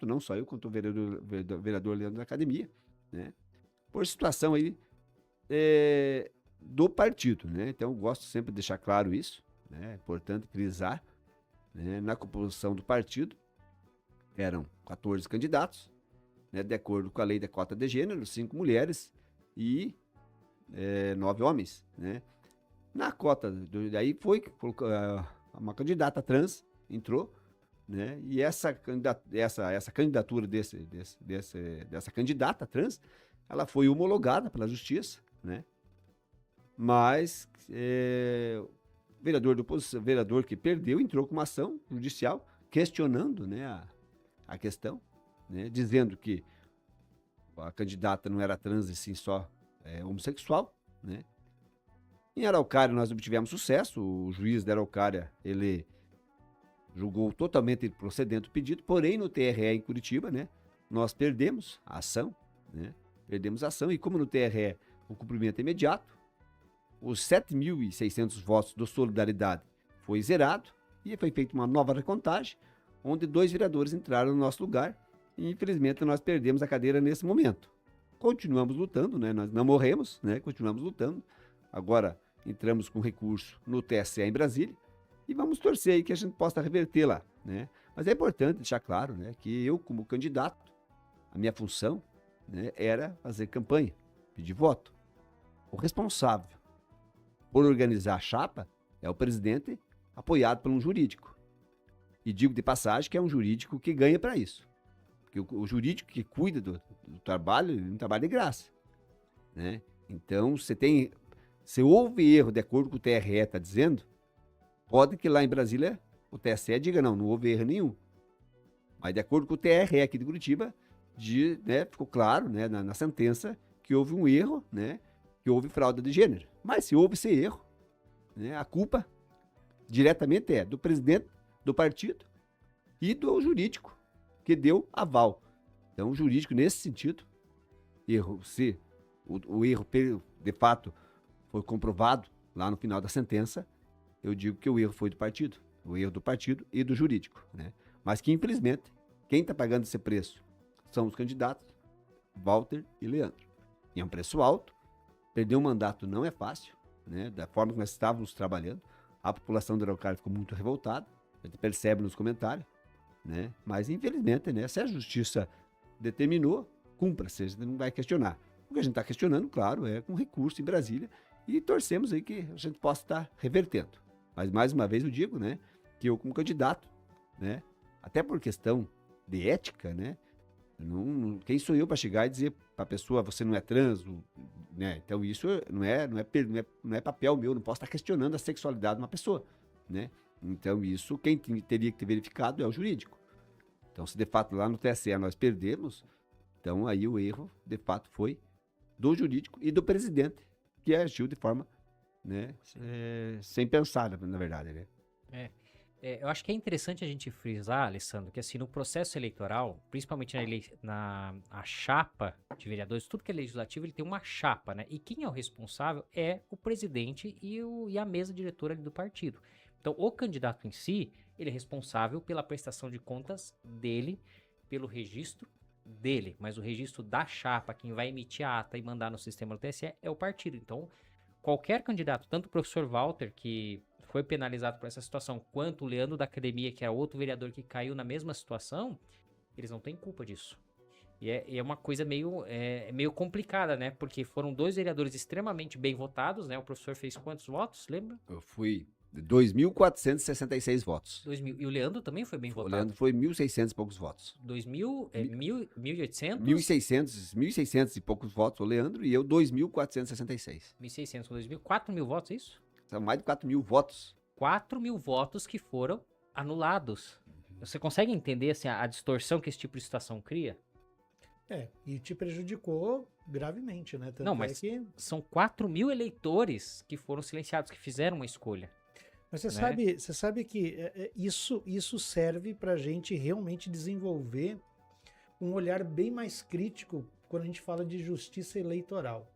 não só eu, quanto o vereador Leandro da Academia, né? Por situação aí do partido, né? Então, eu gosto sempre de deixar claro isso, né? É importante frisar, né? Na composição do partido, eram 14 candidatos, né? De acordo com a lei da cota de gênero, 5 mulheres e 9 homens, né? Na cota, daí foi uma candidata trans, entrou, né? E essa candidatura dessa candidata trans, ela foi homologada pela justiça, né? Mas vereador que perdeu entrou com uma ação judicial questionando, né, a questão, né, dizendo que a candidata não era trans e sim só homossexual, né? Em Araucária nós obtivemos sucesso, o juiz da Araucária, ele julgou totalmente procedente o pedido, porém no TRE em Curitiba, né, nós perdemos a ação, né? Perdemos a ação e como no TRE o cumprimento é imediato, os 7.600 votos do Solidariedade foi zerado e foi feita uma nova recontagem, onde 2 vereadores entraram no nosso lugar e infelizmente nós perdemos a cadeira nesse momento. Continuamos lutando, né? Nós não morremos, né? Continuamos lutando. Agora entramos com recurso no TSE em Brasília e vamos torcer aí que a gente possa reverter lá, né? Mas é importante deixar claro, né, que eu como candidato, a minha função, né, era fazer campanha, pedir voto. O responsável por organizar a chapa é o presidente, apoiado por um jurídico. E digo de passagem que é um jurídico que ganha para isso. Porque o jurídico que cuida do trabalho, ele não trabalha de graça, né? Então, se houve erro de acordo com o TRE está dizendo, pode que lá em Brasília o TSE diga não houve erro nenhum. Mas de acordo com o TRE aqui de Curitiba, né, ficou claro, né, na sentença que houve um erro, né, que houve fraude de gênero. Mas se houve esse erro, né, a culpa diretamente é do presidente do partido e do jurídico que deu aval. Então, o jurídico, nesse sentido, se o erro de fato foi comprovado lá no final da sentença, eu digo que o erro foi do partido. O erro do partido e do jurídico, né? Mas que, infelizmente, quem está pagando esse preço são os candidatos Walter e Leandro. E é um preço alto. Perder um mandato não é fácil, né? Da forma que nós estávamos trabalhando. A população do Araucária ficou muito revoltada. A gente percebe nos comentários, né? Mas, infelizmente, né, se a justiça determinou, cumpra-se. A gente não vai questionar. O que a gente está questionando, claro, é com recurso em Brasília e torcemos aí que a gente possa estar revertendo. Mas, mais uma vez, eu digo, né, que eu como candidato, né, até por questão de ética, né, quem sou eu para chegar e dizer para a pessoa, você não é trans, né? Então isso não é papel meu, não posso estar questionando a sexualidade de uma pessoa, né? Então isso quem teria que ter verificado é o jurídico. Então se de fato lá no TSE nós perdemos, então aí o erro de fato foi do jurídico e do presidente, que agiu de forma, né, sem pensar, na verdade, né? Eu acho que é interessante a gente frisar, Alessandro, que assim, no processo eleitoral, principalmente a chapa de vereadores, tudo que é legislativo, ele tem uma chapa, né? E quem é o responsável é o presidente e a mesa diretora ali do partido. Então, o candidato em si, ele é responsável pela prestação de contas dele, pelo registro dele, mas o registro da chapa, quem vai emitir a ata e mandar no sistema do TSE é o partido. Então, qualquer candidato, tanto o professor Walter, que foi penalizado por essa situação, quanto o Leandro da Academia, que é outro vereador que caiu na mesma situação, eles não têm culpa disso. E é uma coisa meio complicada, né? Porque foram 2 vereadores extremamente bem votados, né? O professor fez quantos votos, lembra? Eu fui 2.466 votos. 2.000. E o Leandro também foi bem O votado. Leandro foi 1.600 e poucos votos. 2.000, 1.800? 1.600 e poucos votos o Leandro e eu 2.466. 1.600 com 2.000, 4.000 votos, é isso? São mais de 4.000 votos. 4.000 votos que foram anulados. Você consegue entender assim, a distorção que esse tipo de situação cria? E te prejudicou gravemente, né? Tanto Não, mas são 4.000 eleitores que foram silenciados, que fizeram uma escolha. Mas você né? sabe que isso serve para a gente realmente desenvolver um olhar bem mais crítico quando a gente fala de justiça eleitoral.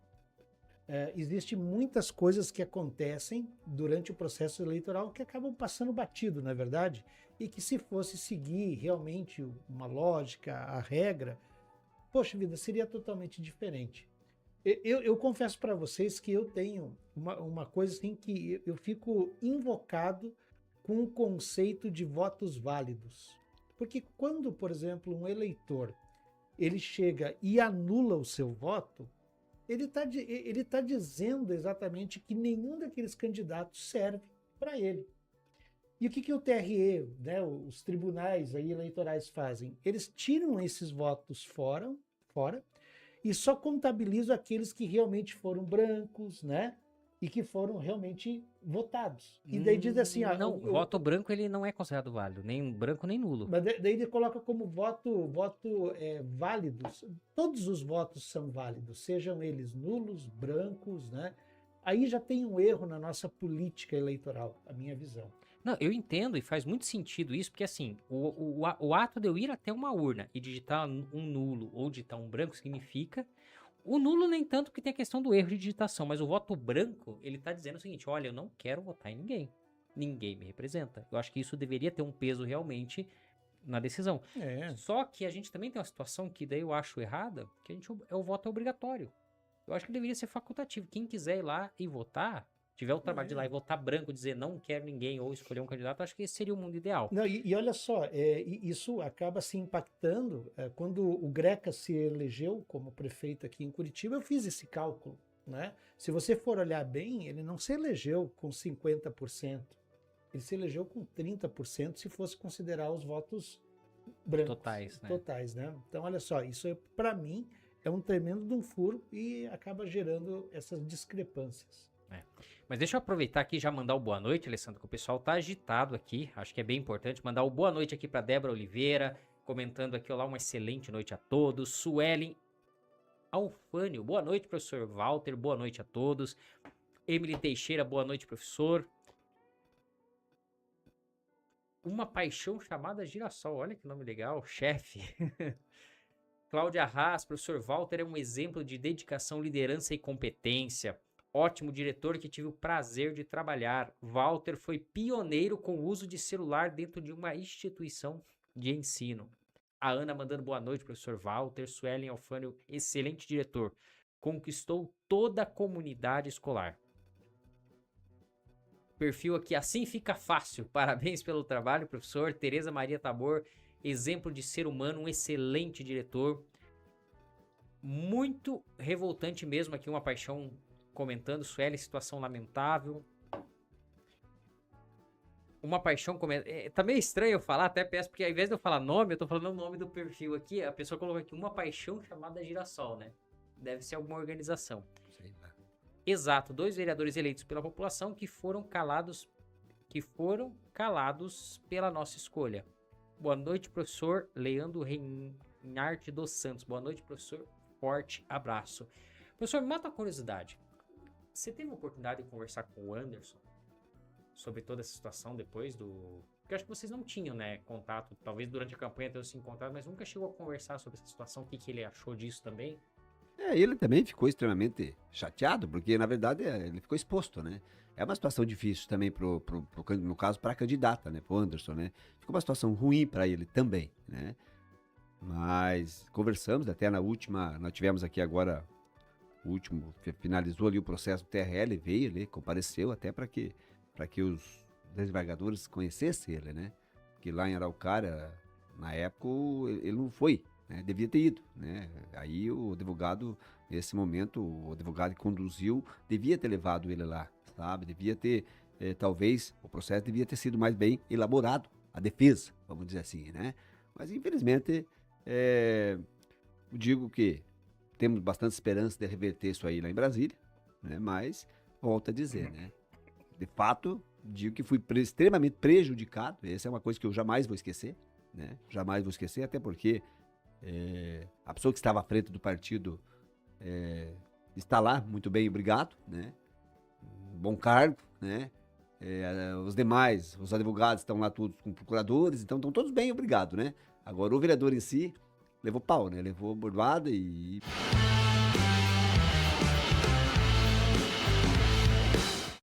Existem muitas coisas que acontecem durante o processo eleitoral que acabam passando batido, não é verdade? e que se fosse seguir realmente uma lógica, a regra, poxa vida, seria totalmente diferente. Eu confesso para vocês que eu tenho uma coisa assim que eu fico invocado com o conceito de votos válidos. Porque quando, por exemplo, um eleitor ele chega e anula o seu voto, ele tá dizendo exatamente que nenhum daqueles candidatos serve para ele. E o que o TRE, né, os tribunais aí eleitorais fazem? Eles tiram esses votos fora e só contabilizam aqueles que realmente foram brancos, né? E que foram realmente votados. E daí diz assim... Não, voto branco ele não é considerado válido, nem branco nem nulo. Mas daí ele coloca como voto válidos. Todos os votos são válidos, sejam eles nulos, brancos, né? Aí já tem um erro na nossa política eleitoral, a minha visão. Não, eu entendo e faz muito sentido isso, porque assim, o ato de eu ir até uma urna e digitar um nulo ou digitar um branco significa... O nulo nem tanto porque tem a questão do erro de digitação, mas o voto branco, ele tá dizendo o seguinte, olha, eu não quero votar em ninguém. Ninguém me representa. Eu acho que isso deveria ter um peso realmente na decisão. Só que a gente também tem uma situação que daí eu acho errada, que o voto é obrigatório. Eu acho que deveria ser facultativo. Quem quiser ir lá e votar, tiver o trabalho de ir lá e votar branco, dizer não quero ninguém ou escolher um candidato, acho que esse seria o mundo ideal. Não, e olha só, isso acaba se impactando. Quando o Greca se elegeu como prefeito aqui em Curitiba, eu fiz esse cálculo, né? Se você for olhar bem, ele não se elegeu com 50%. Ele se elegeu com 30% se fosse considerar os votos brancos. Totais, né? Então, olha só, isso para mim é um tremendo de um furo e acaba gerando essas discrepâncias. Mas deixa eu aproveitar aqui e já mandar o boa noite, Alessandro, que o pessoal tá agitado aqui. Acho que é bem importante mandar o boa noite aqui para Débora Oliveira, comentando aqui, olá, uma excelente noite a todos. Suelen Alfânio, boa noite, professor Walter, boa noite a todos. Emily Teixeira, boa noite, professor. Uma paixão chamada Girassol, olha que nome legal, chefe. Cláudia Haas, professor Walter é um exemplo de dedicação, liderança e competência. Ótimo diretor que tive o prazer de trabalhar. Walter foi pioneiro com o uso de celular dentro de uma instituição de ensino. A Ana mandando boa noite, professor Walter. Suelen Alfânio, excelente diretor. Conquistou toda a comunidade escolar. Perfil aqui, assim fica fácil. Parabéns pelo trabalho, professor. Tereza Maria Tabor, exemplo de ser humano, um excelente diretor. Muito revoltante mesmo aqui, uma paixão... Comentando, Sueli, situação lamentável. Uma paixão... Tá meio estranho eu falar, até peço, porque ao invés de eu falar nome, eu tô falando o nome do perfil aqui. A pessoa colocou aqui, uma paixão chamada Girassol, né? Deve ser alguma organização. Sei lá. Exato, 2 vereadores eleitos pela população que foram calados pela nossa escolha. Boa noite, professor Leandro Reinhardt dos Santos. Boa noite, professor. Forte abraço. Professor, me mata a curiosidade. Você teve a oportunidade de conversar com o Anderson sobre toda essa situação depois do... Porque eu acho que vocês não tinham, né, contato. Talvez durante a campanha tenham se encontrado, mas nunca chegou a conversar sobre essa situação. O que ele achou disso também? Ele também ficou extremamente chateado, porque, na verdade, ele ficou exposto, né? É uma situação difícil também, no caso, para a candidata, né? Para o Anderson, né? Ficou uma situação ruim para ele também, né? Mas conversamos, até na última, nós tivemos aqui agora... O último, finalizou ali o processo do TRL, veio ali, compareceu até para que os desembargadores conhecessem ele, né? Porque lá em Araucária, na época, ele não foi, né? Devia ter ido, né? Aí o advogado, nesse momento, o advogado que conduziu, devia ter levado ele lá, sabe? Devia ter, talvez, o processo devia ter sido mais bem elaborado, a defesa, vamos dizer assim, né? Mas, infelizmente, eu digo que temos bastante esperança de reverter isso aí lá em Brasília, né? Mas, volto a dizer, né? De fato, digo que fui extremamente prejudicado. Essa é uma coisa que eu jamais vou esquecer, né? Jamais vou esquecer, até porque a pessoa que estava à frente do partido está lá, muito bem, obrigado, né? Um bom cargo, né? Os demais, os advogados estão lá todos com procuradores, então estão todos bem, obrigado, né? Agora, o vereador em si... Levou pau, né? Levou bordada e